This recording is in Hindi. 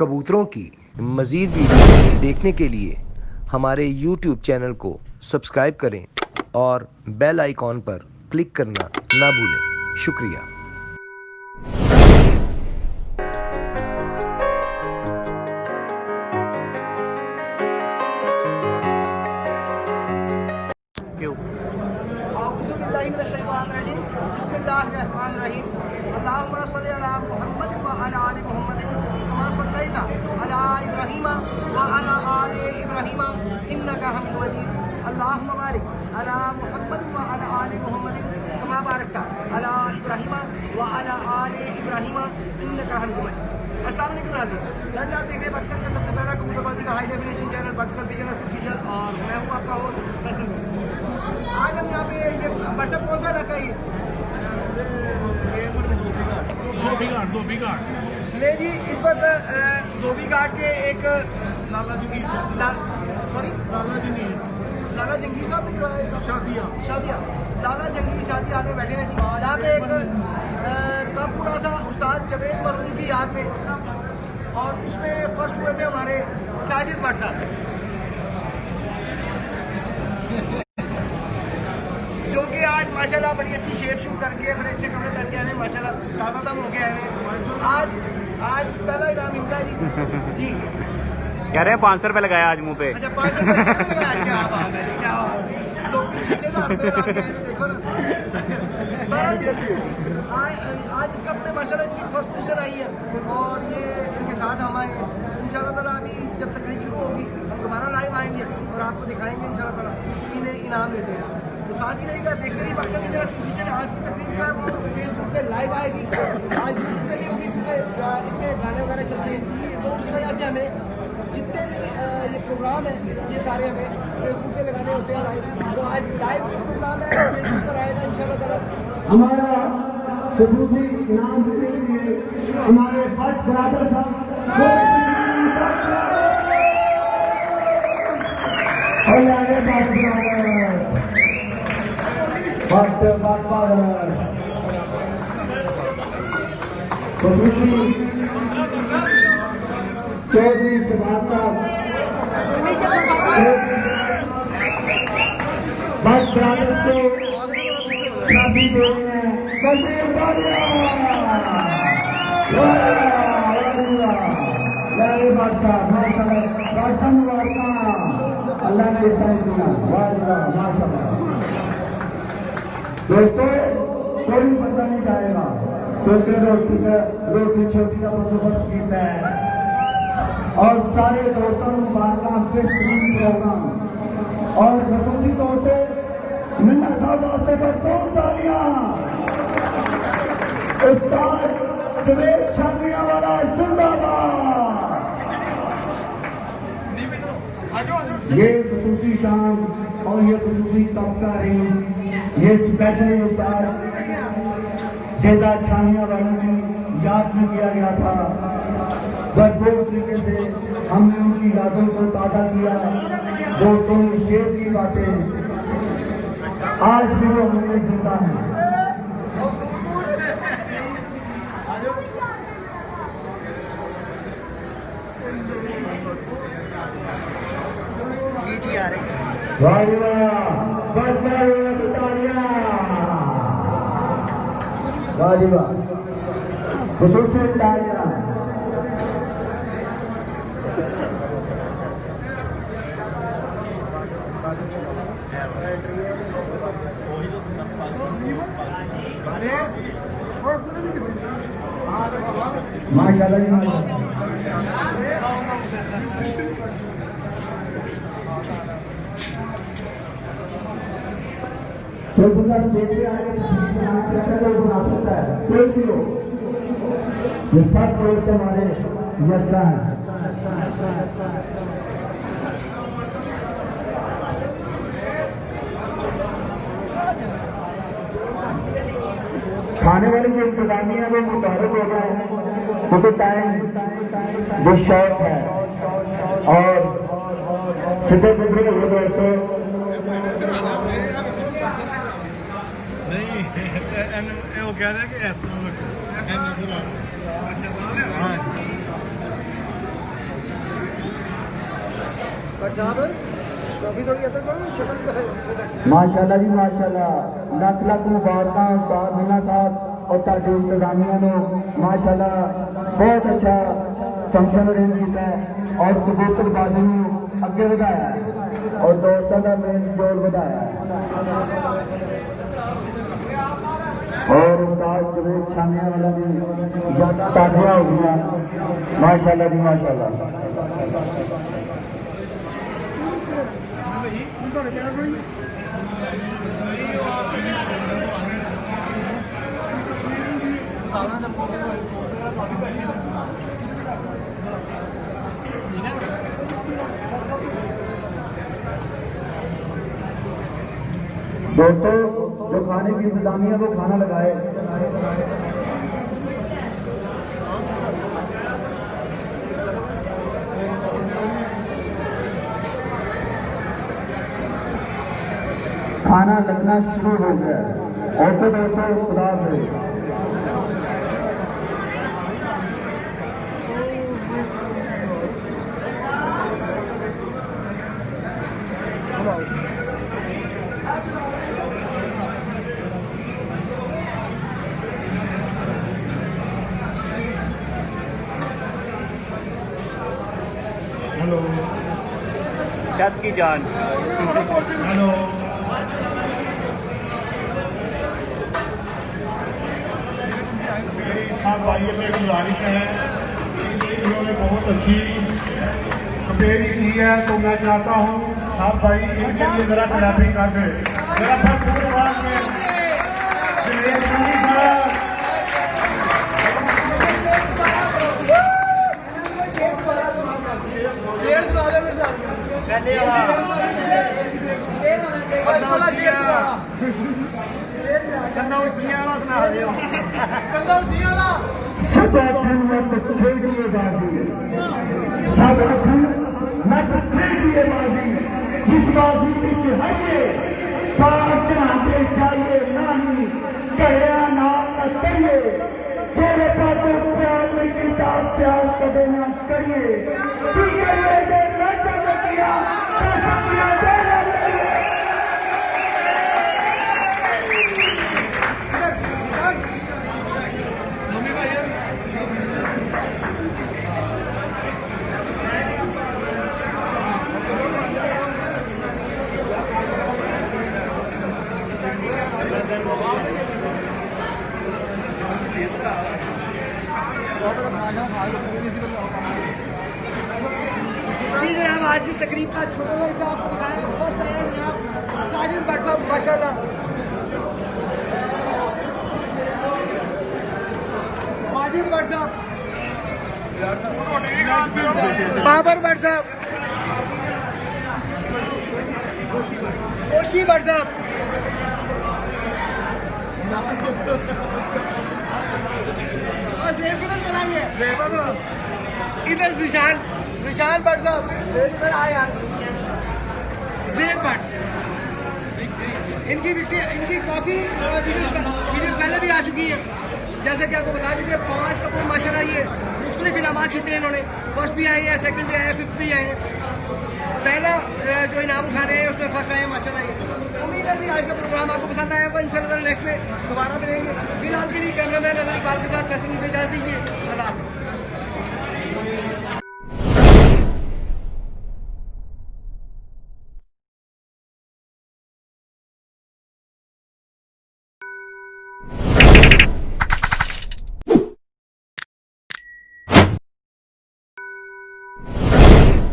कबूतरों की मज़ीद वीडियो देखने के लिए हमारे YouTube चैनल को सब्सक्राइब करें और बेल आइकॉन पर क्लिक करना ना भूलें। शुक्रिया। क्यों? अस्सलाम वालेकुम नाज़रीन, आप देख रहे हैं पाकिस्तान का सबसे पहला कबूतरबाजी का high definition channel Pakistan pigeon association और मैं हूँ आपका होस्ट फैसल। आज हम यहाँ पे ये व्हाट्सएप कौन सा इलाका है? धोबी घाट नहीं जी, इस वक्त धोबी घाट के एक लाला जी की सॉरी लाला जी ने लाला जंगीर साहब ने शादियाँ शादियाँ लाला जंगीर शादी आने बैठे हैं जी। यहाँ पे एक पूरा सा उस्ताद जवेद मरहूम की याद में और उसमें फर्स्ट हुए थे हमारे साजिद भट्ट साहब, जो कि आज माशाल्लाह बड़ी अच्छी शेप शूट करके बड़े अच्छे कपड़े पहन के आए हैं, माशाल्लाह दादा दम हो गया है। आज पहला इनाम इनका जी जी कह रहे हैं 500 रुपये लगाया आज मुंह पे। अच्छा 500 रुपये क्या बात है, क्या बात है। लोग पीछे ना अपने लाके आए हैं, देखो ना। आज इसका अपने माशाल्लाह इनकी फर्स्ट पोजीशन आई है और ये इनके साथ हम आए हैं। इंशाल्लाह ताला अभी जब तकरीब शुरू होगी हम दोबारा लाइव आएंगे और आपको दिखाएंगे इंशाल्लाह ताला इन्हें इनाम देते हैं। तो साथ ही रहेगा देखते रहिए पाकिस्तान पिजन एसोसिएशन। आज की तकरीब जो है वो फेसबुक पे लाइव आएगी, आज यूट्यूब पे नहीं होगी क्योंकि इसमें गाने वगैरह चलते हैं, तो उस वजह से हमें जितने भी ये प्रोग्राम है ये सारे हमें फेसबुक पे लगाने होते हैं लाइव। तो आज लाइव जो प्रोग्राम है फेसबुक पर आएगा इंशाल्लाह ताला। हमारा खसूसी इनाम देने के लिए हमारे भट्ट बरादर साहब खसूसी चौधरी शहबाज साहब भट्ट ब्रादर्स को शादी दे रहे हैं। अल्लाह ने इस तरह दिया। दोस्तों कोई बंदा नहीं जाएगा क्योंकि रोटी छोटी का बंदोबस्त कीता है और सारे दोस्तों को मुबारक बेहतरीन प्रोग्राम और खसूसी तौर पर मिन्ना साहब वास्ते पर कौन तालियां। उस्ताद जवेद शादियावाला जिंदाबाद। ये खसूसी शाम और ये खसूसी तबका रेंज ये स्पेशली उस्ताद जेदा छानियावाला की याद में किया गया था। भरपूर तरीके से हमने उनकी यादों को ताज़ा किया। दोस्तों ने शेर की बातें आज भी वो हमें जिंदा है। खसूसी तालियां। माशाल्लाह जी माशाल्लाह। कोई बंदा स्टेज पे आके लोग बना सकता है, कोई भी हो। ये सब दोस्त हमारे यकसा हैं। खाने वाली जो इंतजामिया में मुताबिक हो गए हैं क्योंकि टाइम भी शॉर्ट है और सीधे गुजरे हुए दोस्तों नहीं वो कह रहे हैं कि ऐसा बट साहब काफ़ी थोड़ी अंदर करो शक्ल तो है माशाल्लाह जी माशाल्लाह लख लख मुबारकां उस्ताद मीना साहब और ताड़ी इंतजामिया ने माशाल्लाह बहुत अच्छा फंक्शन अरेंज किया है और कबूतरबाजी में अगे बढ़ाया है और दोस्तों का मेल जोल बढ़ाया है और उस्ताद जवेद छानिया वाला भी ज्यादा ताजिया हो गया माशाल्लाह जी माशाल्लाह दोस्तों जो खाने की इंतजामिया वो खाना लगाए खाना लगना शुरू हो गया और तो दोस्तों खुदा से हेलो छत की जान हेलो मेरी साहब भाइयों से गुजारिश है इन्होंने बहुत अच्छी कंपेयरिंग की है तो मैं चाहता हूँ साहब भाई इनके लिए जरा क्लैपिंग कर दे जरा भरपूर आवाज में जवेद खानी साहब सब अखन मत खेलिए बाजी सब अखन मत खेलिए बाजी जिस बाजी विच हइए पार चढ़ाते जाइए नहीं कहया नाल न करिए जेरे पासे प्यार नहीं कीता प्यार कदे ना करिए की करिए जे न चकिया सपना तेरे जी जनाब आज की तकरीब का छोटा सा हिस्सा आपको दिखाया फर्स्ट आया जनाब साजिद भट्ट साहब माशाल्लाह माजिद भट्ट साहब बाबर भट्ट साहब ओशी भट्ट साहब इधर जिशान भट्ट साहब इधर आए यार ज़ेब भट्ट इनकी काफ़ी वीडियोस पहले भी आ चुकी हैं जैसे कि आपको बता चुके हैं 5 कपूर माशाल्लाह ये मुख्तलिफ इनामात जीते हैं इन्होंने फर्स्ट भी आए हैं सेकंड भी आए हैं 5th भी आए हैं पहला जो इनाम उठा रहे हैं उसमें फर्स्ट आए हैं माशाल्लाह ये उम्मीद है कि आज का प्रोग्राम आपको पसंद आया होगा इंशाल्लाह नेक्स्ट में दोबारा मिलेंगे फिलहाल के लिए कैमरामैन नजर इकबाल के साथ फैसल इजाज़त दीजिए अल्लाह हाफ़िज़।